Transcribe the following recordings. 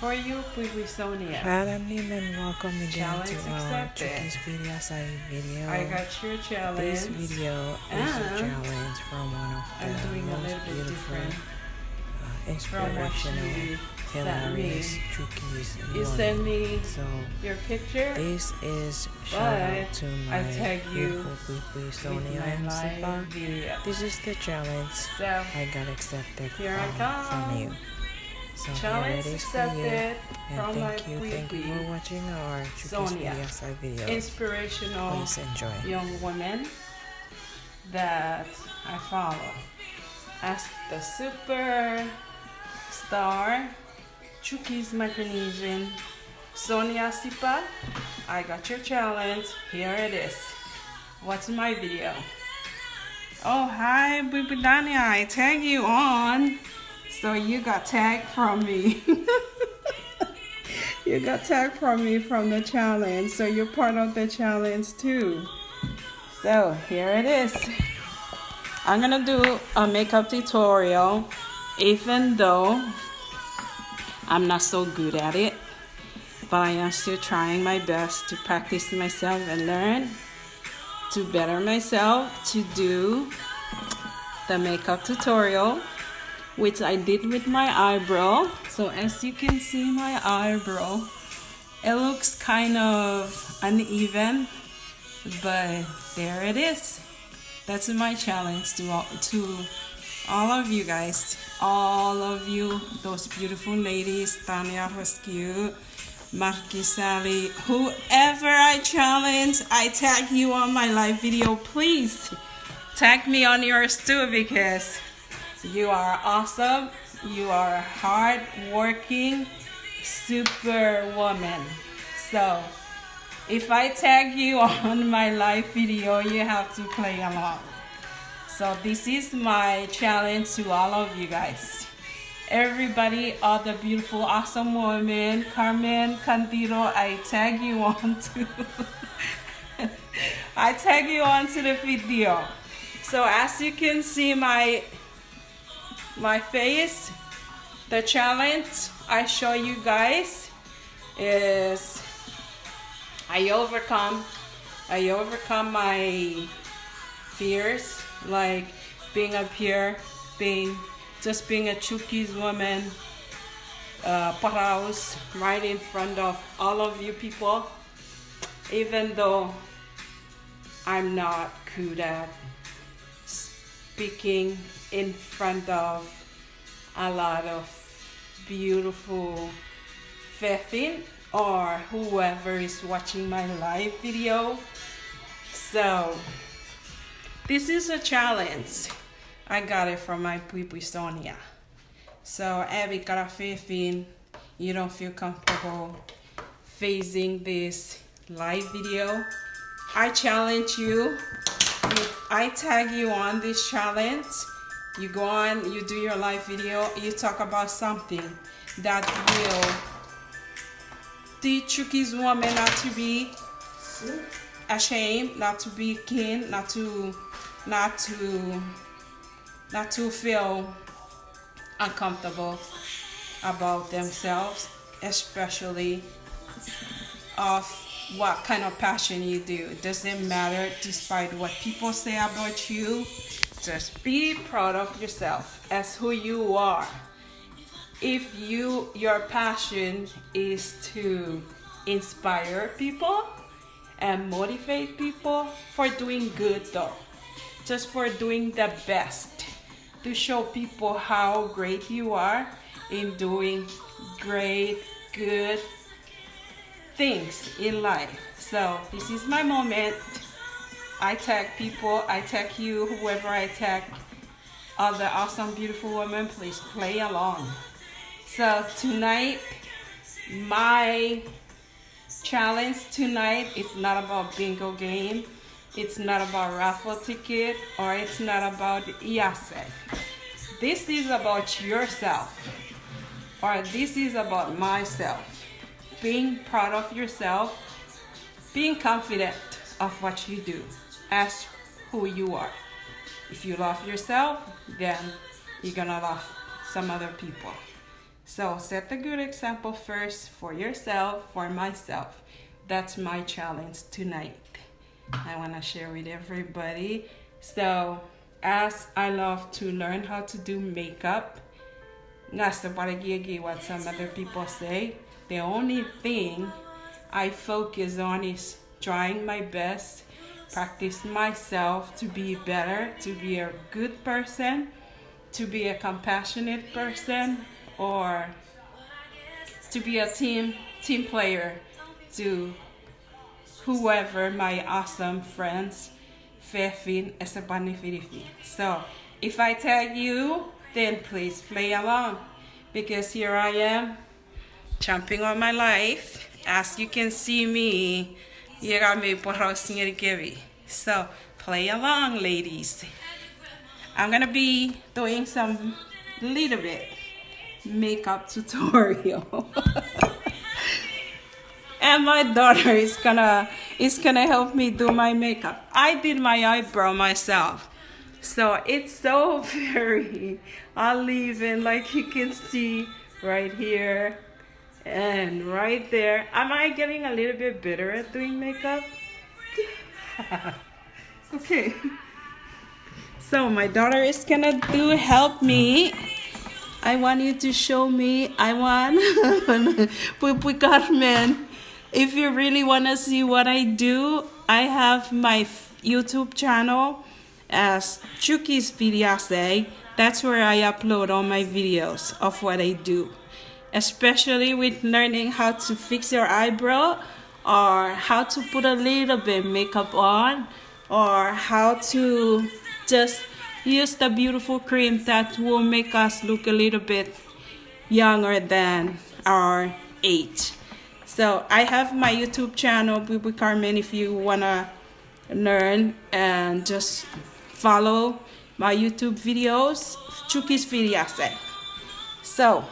For you, Pui Sonia. Hi, I'm Nim and welcome again Challenge to our accepted. Chucky's Video Side video. I got your challenge. This video is a challenge from one of I'm the doing a most little bit beautiful, different from what inspirational, you sent hilarious me. Chucky's You one. send me So your picture, this is shout but out to I my tag you beautiful Pui with Sonia my and live Sipa. video. This is the challenge So, I got accepted here I from come. you. So Challenge here it is for you. accepted And from my thank you for watching our Chucky's Sonia. Video Side video. Inspirational Please enjoy. young woman that I follow as the super star Chucky's Micronesian Sonia Sipa. I got your challenge. Here it is. What's my video? Oh, hi, Bubidania. I tag you on. So you got tagged from me. You got tagged from me from the challenge. So you're part of the challenge too. So here it is. I'm gonna do a makeup tutorial, even though I'm not so good at it, but I am still trying my best to practice myself and learn to better myself to do the makeup tutorial, which I did with my eyebrow. So as you can see, my eyebrow, it looks kind of uneven, but there it is. That's my challenge to all of you guys, all of you, those beautiful ladies, Tanya was cute, Marky Sally, whoever I challenge, I tag you on my live video. Please tag me on yours too, because you are awesome. You are a hard-working super woman. So if I tag you on my live video, you have to play along. So this is my challenge to all of you guys. Everybody, all the beautiful, awesome women, Carmen, Candido, I tag you on to I tag you on to the video. So as you can see my face, the challenge I show you guys is I overcome my fears, like being up here, being a Chucky's woman, paraos, right in front of all of you people, even though I'm not good at speaking in front of a lot of beautiful Fefin or whoever is watching my live video. So this is a challenge. I got it from my Pui Sonia. So every Fefin, you don't feel comfortable facing this live video, I challenge you. I tag you on this challenge. You go on, you do your live video, you talk about something that will teach Chucky's woman not to be ashamed, not to be keen, not to feel uncomfortable about themselves, especially of what kind of passion you do. It doesn't matter despite what people say about you. Just be proud of yourself as who you are. If your passion is to inspire people and motivate people for doing good though, just for doing the best, to show people how great you are in doing great, good things in life. So this is my moment. I tag people, I tag you, whoever I tag, all the awesome, beautiful women, please play along. So tonight, my challenge tonight is not about bingo game, it's not about raffle ticket, or it's not about Iyase. This is about yourself, or this is about myself. Being proud of yourself, being confident of what you do as who you are. If you love yourself, then you're gonna love some other people. So set a good example first for yourself, for myself. That's my challenge tonight. I want to share with everybody. So, as I love to learn how to do makeup, that's what some other people say. The only thing I focus on is trying my best, practice myself to be better, to be a good person, to be a compassionate person, or to be a team player to whoever my awesome friends Fefin Esabanifidifi. So if I tell you, then please play along, because here I am jumping on my life. As you can see me, so play along, ladies. I'm gonna be doing some little bit makeup tutorial. And my daughter is gonna help me do my makeup. I did my eyebrow myself, so it's so very uneven, like you can see right here and right there. Am I getting a little bit better at doing makeup? Okay. So my daughter is gonna help me. I want you to show me. I want Pupukarmen. If you really want to see what I do, I have my YouTube channel as Chuki's Videos. That's where I upload all my videos of what I do, especially with learning how to fix your eyebrow, or how to put a little bit makeup on, or how to just use the beautiful cream that will make us look a little bit younger than our age. So I have my YouTube channel, Bubu Carmen, if you wanna learn and just follow my YouTube videos, Chuki's Videos. So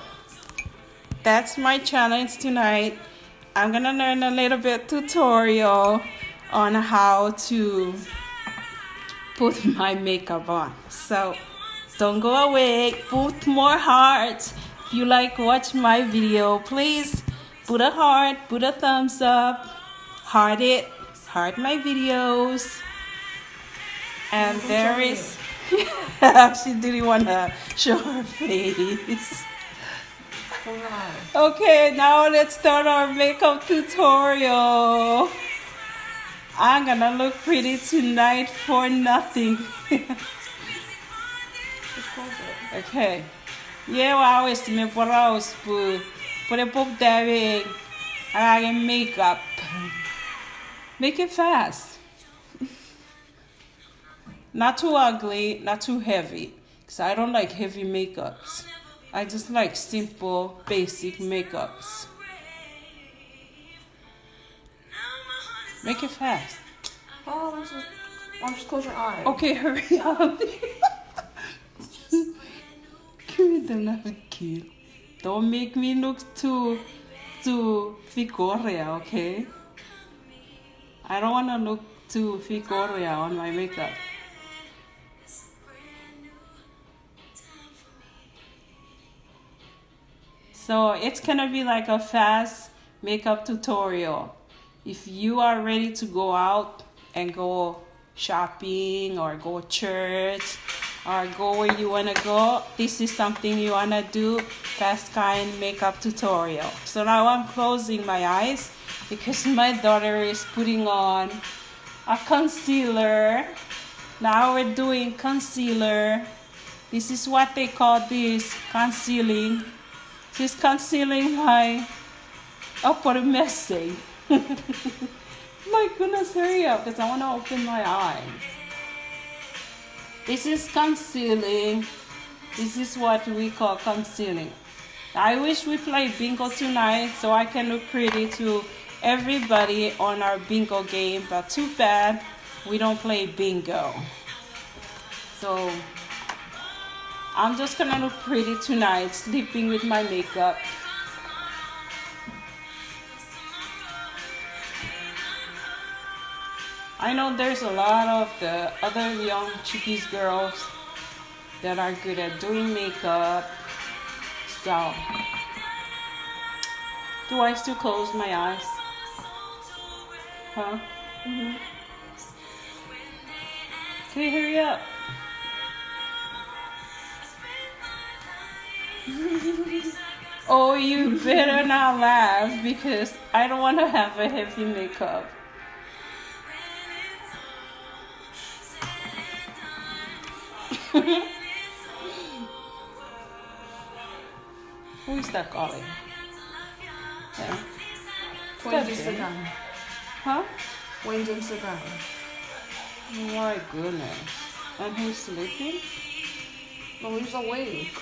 that's my challenge tonight. I'm gonna learn a little bit tutorial on how to put my makeup on. So don't go away, put more hearts. If you like watch my video, please put a heart, put a thumbs up, heart it, heart my videos. And there is, she didn't want to show her face. Okay, now let's start our makeup tutorial. I'm gonna look pretty tonight for nothing. Okay. Yeah, I always me por house por a pop David. I can makeup. Make it fast. Not too ugly, not too heavy. Because I don't like heavy makeups. I just like simple, basic makeups. Make it fast. Oh, just close your eye. Okay, hurry up. Give me the another kill. Don't make me look too Ficoria, okay? I don't want to look too Ficoria on my makeup. So it's gonna be like a fast makeup tutorial. If you are ready to go out and go shopping or go church or go where you want to go, this is something you want to do, fast kind makeup tutorial. So now I'm closing my eyes because my daughter is putting on a concealer. Now we're doing concealer. This is what they call this, concealing. She's concealing my upper messy. My goodness, hurry up because I want to open my eyes. This is concealing. This is what we call concealing. I wish we played bingo tonight so I can look pretty to everybody on our bingo game, but too bad we don't play bingo. So I'm just gonna look pretty tonight, sleeping with my makeup. I know there's a lot of the other young Chickies girls that are good at doing makeup. So Do I still close my eyes? Huh? Can you hurry up? Oh, you better not laugh because I don't want to have a heavy makeup. Who is that calling? Yeah. Wayne's Instagram. Huh? Wayne's Instagram. My goodness. And who's sleeping? No, he's awake.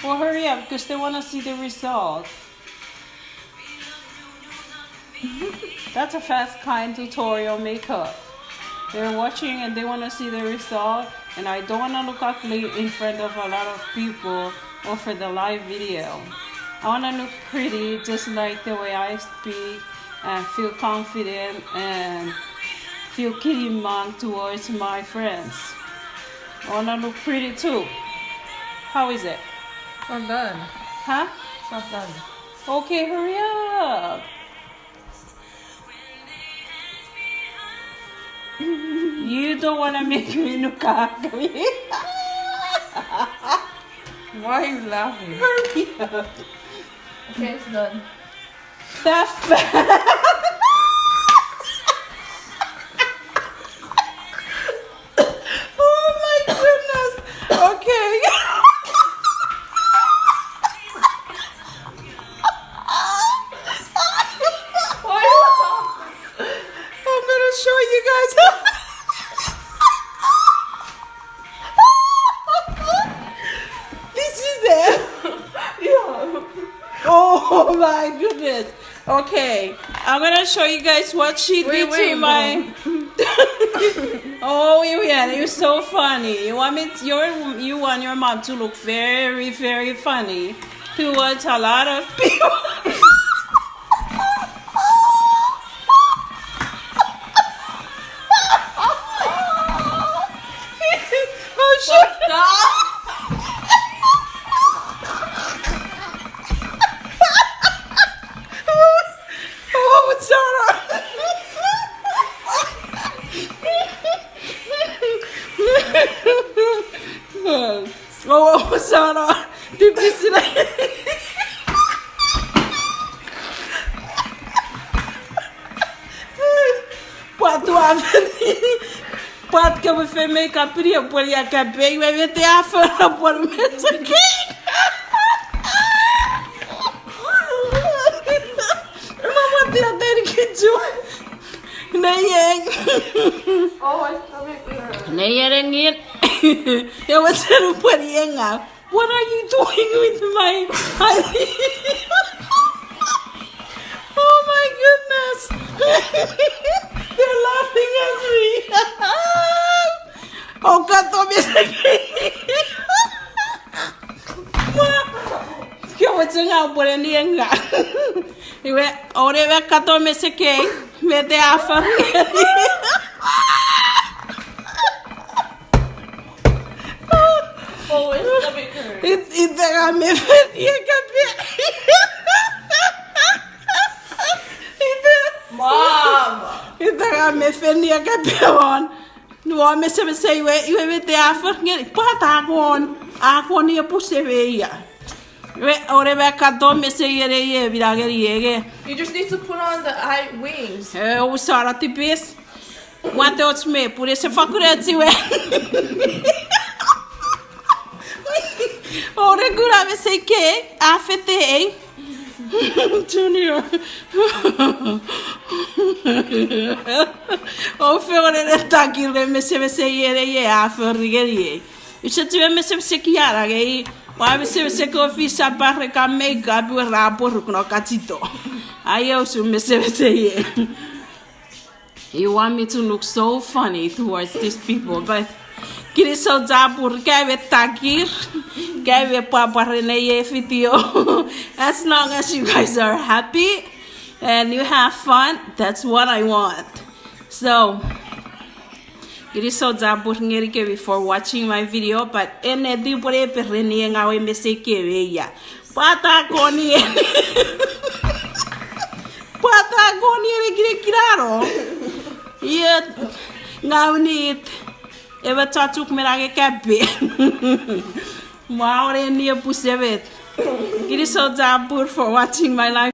Well, hurry up because they want to see the result. That's a fast kind tutorial makeup. They're watching and they want to see the result. And I don't want to look ugly in front of a lot of people or for the live video. I want to look pretty just like the way I speak and feel confident and feel kitty mom towards my friends. I want to look pretty too. How is it? It's not done. Huh? It's not done. Okay, hurry up. You don't want to make me look ugly. Why are you laughing? Hurry up. Okay, it's done. That's bad. Oh my goodness. Okay. I'm gonna show you guys. This is it. Yeah. Oh my goodness. Okay, I'm gonna show you guys what she did to wait, my. Oh yeah, you're so funny. You want you want your mom to look very, very funny towards a lot of people. Oh shit! Oh, what's that? Oh, Sarah, did you see that? Pode pode que eu vou fazer make-up e eu por aí acabei vai ver até a fora por mês aqui. Mama dia dele que tu nem é. Oh, my stomach hurts. Nem era ninguém. Eu vou ser um parinha. What are you doing with my eyelid? Oh my goodness. They're laughing at me. Oh, canto me aqui. Que eu vou chegar por ali enga. Eu ore vai canto me sequei. Me de a família. Oh, my stomach hurts. E pega me feria cabelo. Mom! Ita me feria cabelo. No homem se você eu me de a família. Pata agora ia por se veia. Ore vai canto me se ia virageriege. You just need to put on the eye wings. Eu sara tipis. Quanto outros me por isso faculdade ué. Ora gura me sei que afetei. Junior. O fiore del tagire me se iere a ferrigerie. E se tu me se chiara che wa me se che office barre ca make-up e rapor con catito. Aí eu se me se iere. You want me to look so funny towards these people, but kiri so zabur kave takir kave papa reneye video. As long as you guys are happy and you have fun, that's what I want. So kiri so zabur ngeri ke before watching my video, but ene di pore perreni ngawe me se ke veya Patagonia. Patagonia ni claro. Yet now need ever tatuk me like a cappy. Wow, and near Pusevet. It is so good for watching my life.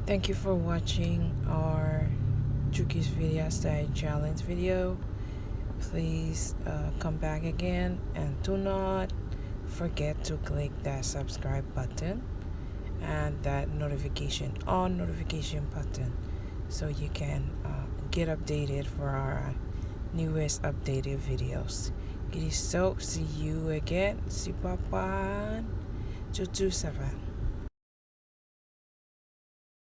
Thank you for watching our Chuki's video style challenge video. Please come back again, and do not forget to click that subscribe button and that notification button so you can get updated for our newest updated videos. It is so see you again. Si Papa 227.